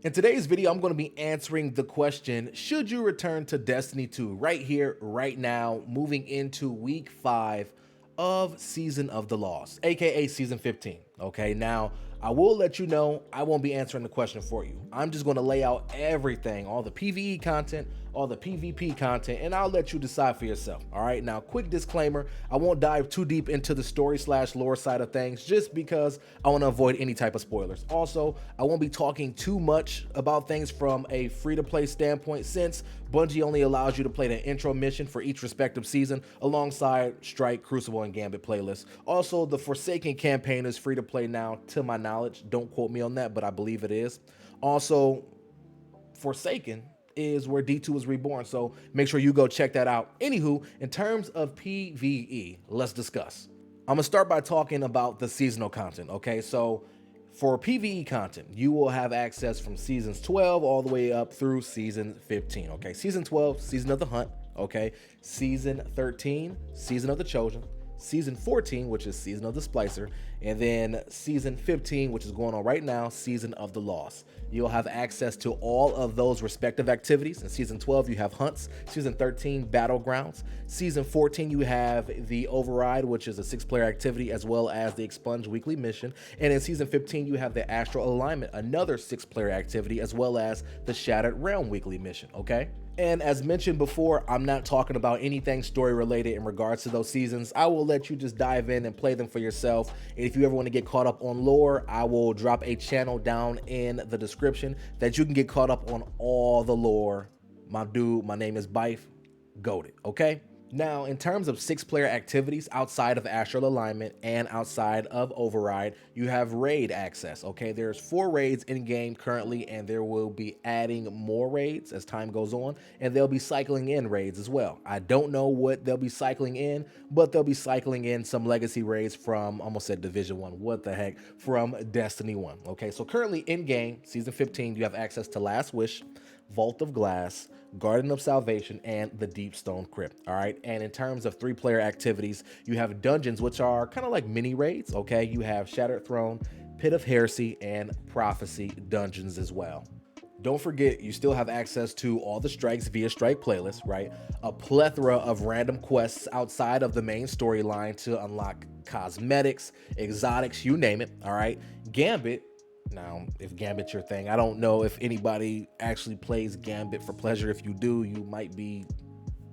In today's video, I'm going to be answering the question, should you return to Destiny 2 right here, right now, moving into week 5 of Season of the Lost, aka Season 15. Okay, now I will let you know I won't be answering the question for you. I'm just going to lay out everything, all the PvE content, all the PvP content, and I'll let you decide for yourself. All right, now quick disclaimer, I won't dive too deep into the story/lore side of things just because I want to avoid any type of spoilers. Also, I won't be talking too much about things from a free-to-play standpoint since Bungie only allows you to play the intro mission for each respective season alongside Strike, Crucible, and Gambit playlists. Also, the Forsaken campaign is free to play now, to my knowledge. Don't quote me on that, but I believe it is. Also, Forsaken is where D2 is reborn, so make sure you go check that out. Anywho, in terms of PvE, let's discuss. I'm gonna start by talking about the seasonal content, okay? So for PvE content, you will have access from seasons 12 all the way up through season 15, okay? Season 12, Season of the Hunt, okay? Season 13, Season of the Chosen. Season 14, which is Season of the Splicer, and then Season 15, which is going on right now, Season of the Lost. You'll have access to all of those respective activities. In Season 12, you have Hunts. Season 13, Battlegrounds. Season 14, you have the Override, which is a 6-player activity, as well as the Expunge weekly mission. And in Season 15, you have the Astral Alignment, another 6-player activity, as well as the Shattered Realm weekly mission, okay? And as mentioned before, I'm not talking about anything story related in regards to those seasons. I will let you just dive in and play them for yourself. And if you ever want to get caught up on lore, I will drop a channel down in the description that you can get caught up on all the lore. My dude, my name is Bife, goated, okay? Now, in terms of 6-player activities outside of Astral Alignment and outside of Override, you have raid access, okay? There's 4 raids in game currently, and there will be adding more raids as time goes on, and they'll be cycling in raids as well. I don't know what they'll be cycling in, but they'll be cycling in some legacy raids from, almost said Division 1, what the heck, from Destiny 1, okay? So currently in game, Season 15, you have access to Last Wish, Vault of Glass, Garden of Salvation, and the Deep Stone Crypt, all right? And in terms of 3-player activities, you have dungeons, which are kind of like mini raids, okay? You have Shattered Throne, Pit of Heresy, and Prophecy dungeons as well. Don't forget, you still have access to all the strikes via Strike playlist, right? A plethora of random quests outside of the main storyline to unlock cosmetics, exotics, you name it, all right? Gambit. Now, if Gambit's your thing, I don't know if anybody actually plays Gambit for pleasure. If you do, you might be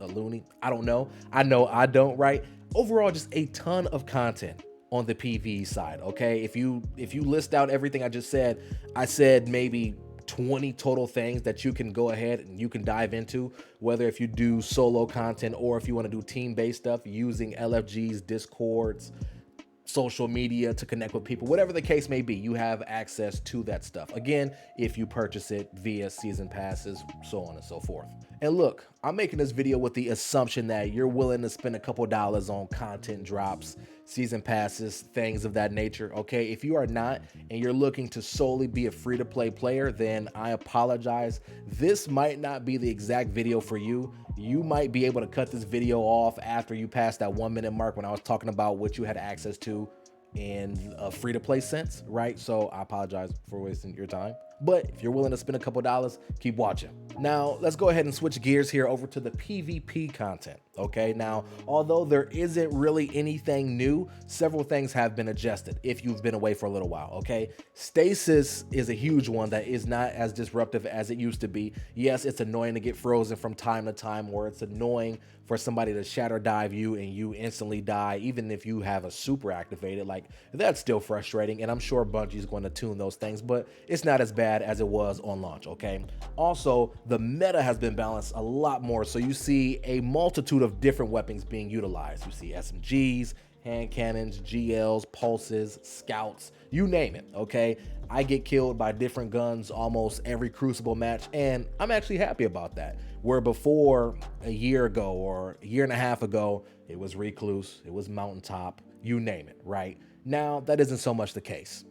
a loony. I don't know. I know I don't, right? Overall, just a ton of content on the PvE side, okay? If you list out everything I just said, I said maybe 20 total things that you can go ahead and you can dive into, whether if you do solo content or if you want to do team-based stuff using LFGs, Discords, social media to connect with people, whatever the case may be, you have access to that stuff. Again, if you purchase it via season passes, so on and so forth. And look, I'm making this video with the assumption that you're willing to spend a couple dollars on content drops, season passes, things of that nature, okay? If you are not, and you're looking to solely be a free-to-play player, then I apologize. This might not be the exact video for you. You might be able to cut this video off after you pass that 1-minute mark when I was talking about what you had access to in a free-to-play sense, right? So I apologize for wasting your time. But if you're willing to spend a couple dollars, keep watching. Now, let's go ahead and switch gears here over to the PvP content, okay? Now, although there isn't really anything new, several things have been adjusted if you've been away for a little while, okay? Stasis is a huge one that is not as disruptive as it used to be. Yes, it's annoying to get frozen from time to time, or it's annoying for somebody to shatter dive you and you instantly die, even if you have a super activated. Like, that's still frustrating, and I'm sure Bungie's going to tune those things, but it's not as bad as it was on launch, okay? Also, the meta has been balanced a lot more, so you see a multitude of different weapons being utilized. You see SMGs, hand cannons, GLs, pulses, scouts, you name it, okay? I get killed by different guns almost every Crucible match, and I'm actually happy about that. Where before, a year ago or a year and a half ago, it was Recluse, it was Mountaintop, you name it, right? Now, that isn't so much the case.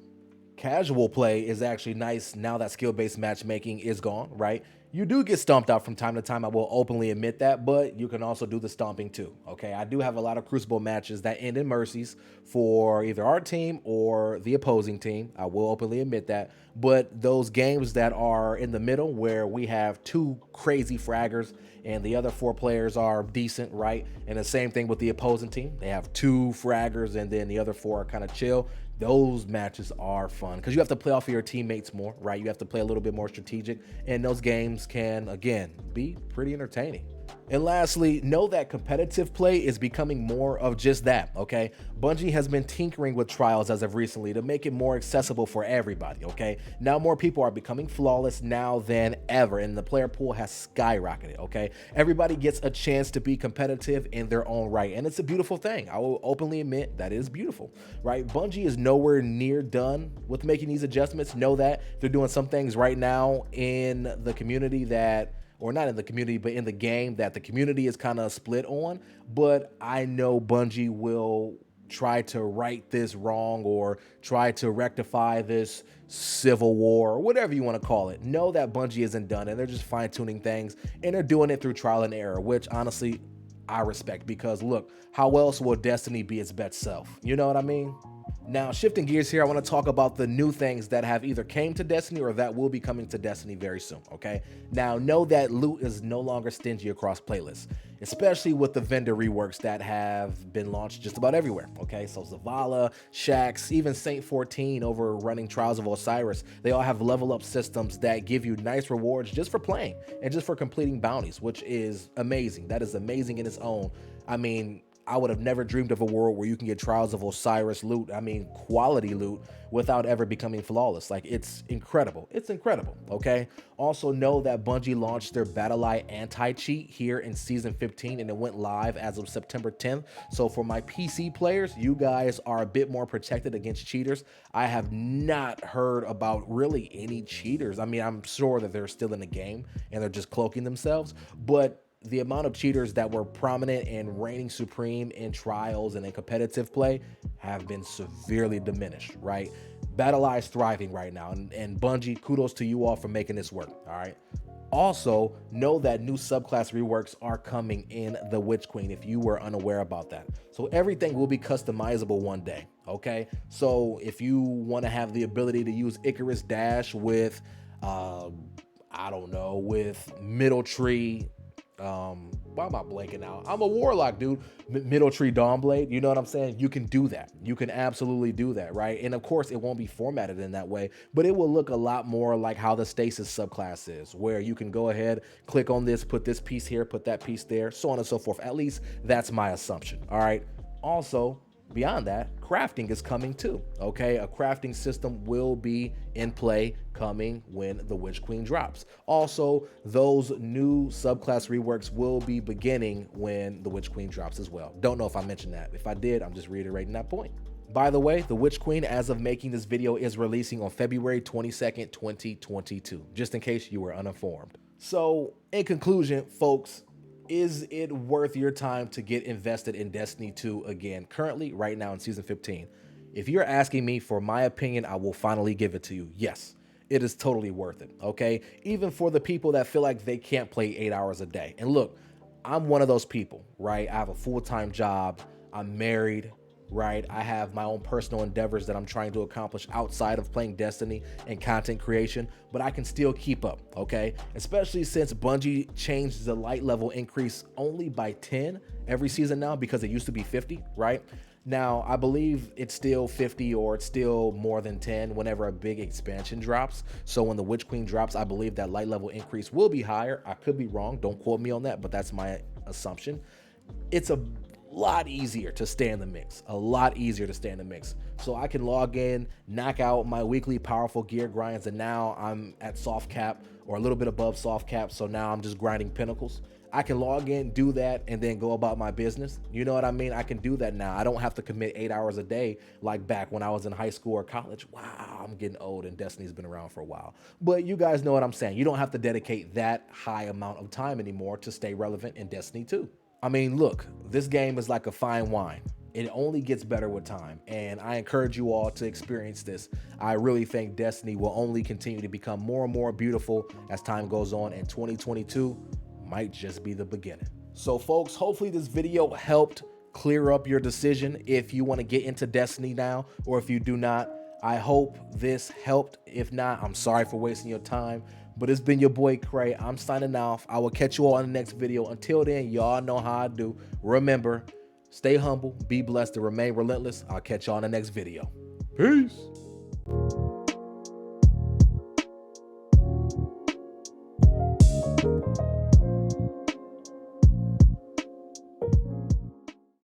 Casual play is actually nice now that skill-based matchmaking is gone, right? You do get stomped out from time to time, I will openly admit that, but you can also do the stomping too, okay? I do have a lot of Crucible matches that end in mercies for either our team or the opposing team. I will openly admit that, but those games that are in the middle where we have two crazy fraggers and the other four players are decent, right? And the same thing with the opposing team. They have two fraggers and then the other four are kind of chill. Those matches are fun because you have to play off of your teammates more, right? You have to play a little bit more strategic, and those games can, again, be pretty entertaining. And lastly, know that competitive play is becoming more of just that, okay? Bungie has been tinkering with trials as of recently to make it more accessible for everybody, okay? Now more people are becoming flawless now than ever, and the player pool has skyrocketed, okay? Everybody gets a chance to be competitive in their own right, and it's a beautiful thing. I will openly admit that is beautiful, right? Bungie is nowhere near done with making these adjustments. Know that they're doing some things right now in the community that, or not in the community, but in the game that the community is kind of split on. But I know Bungie will try to right this wrong or try to rectify this civil war or whatever you want to call it. Know that Bungie isn't done and they're just fine tuning things, and they're doing it through trial and error, which honestly I respect, because look, how else will Destiny be its best self? You know what I mean? Now, shifting gears here, I want to talk about the new things that have either came to Destiny or that will be coming to Destiny very soon, okay? Now, know that loot is no longer stingy across playlists, especially with the vendor reworks that have been launched just about everywhere, okay? So Zavala, Shaxx, even Saint 14 over running Trials of Osiris, they all have level up systems that give you nice rewards just for playing and just for completing bounties, which is amazing. That is amazing in its own. I mean, I would have never dreamed of a world where you can get Trials of Osiris loot, I mean quality loot, without ever becoming flawless. Like, it's incredible. It's incredible, okay? Also know that Bungie launched their BattleEye anti-cheat here in Season 15, and it went live as of September 10th. So for my PC players, you guys are a bit more protected against cheaters. I have not heard about really any cheaters. I mean, I'm sure that they're still in the game and they're just cloaking themselves, but the amount of cheaters that were prominent and reigning supreme in trials and in competitive play have been severely diminished, right? BattleEye is thriving right now, and Bungie, kudos to you all for making this work, all right? Also, know that new subclass reworks are coming in the Witch Queen if you were unaware about that. So everything will be customizable one day, okay? So if you want to have the ability to use Icarus Dash with, I don't know, with Middle Tree, why am I blanking out? I'm a warlock, dude. Middle Tree Dawnblade, you know what I'm saying? You can do that. You can absolutely do that, right? And of course, it won't be formatted in that way, but it will look a lot more like how the Stasis subclass is, where you can go ahead, click on this, put this piece here, put that piece there, so on and so forth. At least that's my assumption, all right? Also, beyond that, crafting is coming too, okay? A crafting system will be in play coming when the Witch Queen drops. Also, those new subclass reworks will be beginning when the Witch Queen drops as well. Don't know if I mentioned that. If I did, I'm just reiterating that point. By the way, the Witch Queen, as of making this video, is releasing on February 22nd, 2022, just in case you were uninformed. So, in conclusion, folks, is it worth your time to get invested in Destiny 2 again, currently, right now in Season 15? If you're asking me for my opinion, I will finally give it to you. Yes, it is totally worth it, okay? Even for the people that feel like they can't play 8 hours a day. And look, I'm one of those people, right? I have a full-time job. I'm married, right? I have my own personal endeavors that I'm trying to accomplish outside of playing Destiny and content creation, but I can still keep up, okay? Especially since Bungie changed the light level increase only by 10 every season now, because it used to be 50, right? Now, I believe it's still 50 or it's still more than 10 whenever a big expansion drops. So when the Witch Queen drops, I believe that light level increase will be higher. I could be wrong. Don't quote me on that, but that's my assumption. It's a lot easier to stay in the mix, a lot easier to stay in the mix. So I can log in, knock out my weekly powerful gear grinds, and now I'm at soft cap or a little bit above soft cap. So now I'm just grinding pinnacles. I can log in, do that, and then go about my business. You know what I mean? I can do that now. I don't have to commit 8 hours a day like back when I was in high school or college. Wow, I'm getting old and Destiny's been around for a while. But you guys know what I'm saying. You don't have to dedicate that high amount of time anymore to stay relevant in Destiny 2. I mean, look, this game is like a fine wine. It only gets better with time, and I encourage you all to experience this. I really think Destiny will only continue to become more and more beautiful as time goes on, and 2022 might just be the beginning. So folks, hopefully this video helped clear up your decision if you want to get into Destiny now, or if you do not. I hope this helped. If not, I'm sorry for wasting your time, but it's been your boy Cray. I'm signing off. I will catch you all in the next video. Until then, y'all know how I do. Remember, stay humble, be blessed, and remain relentless. I'll catch y'all in the next video. Peace.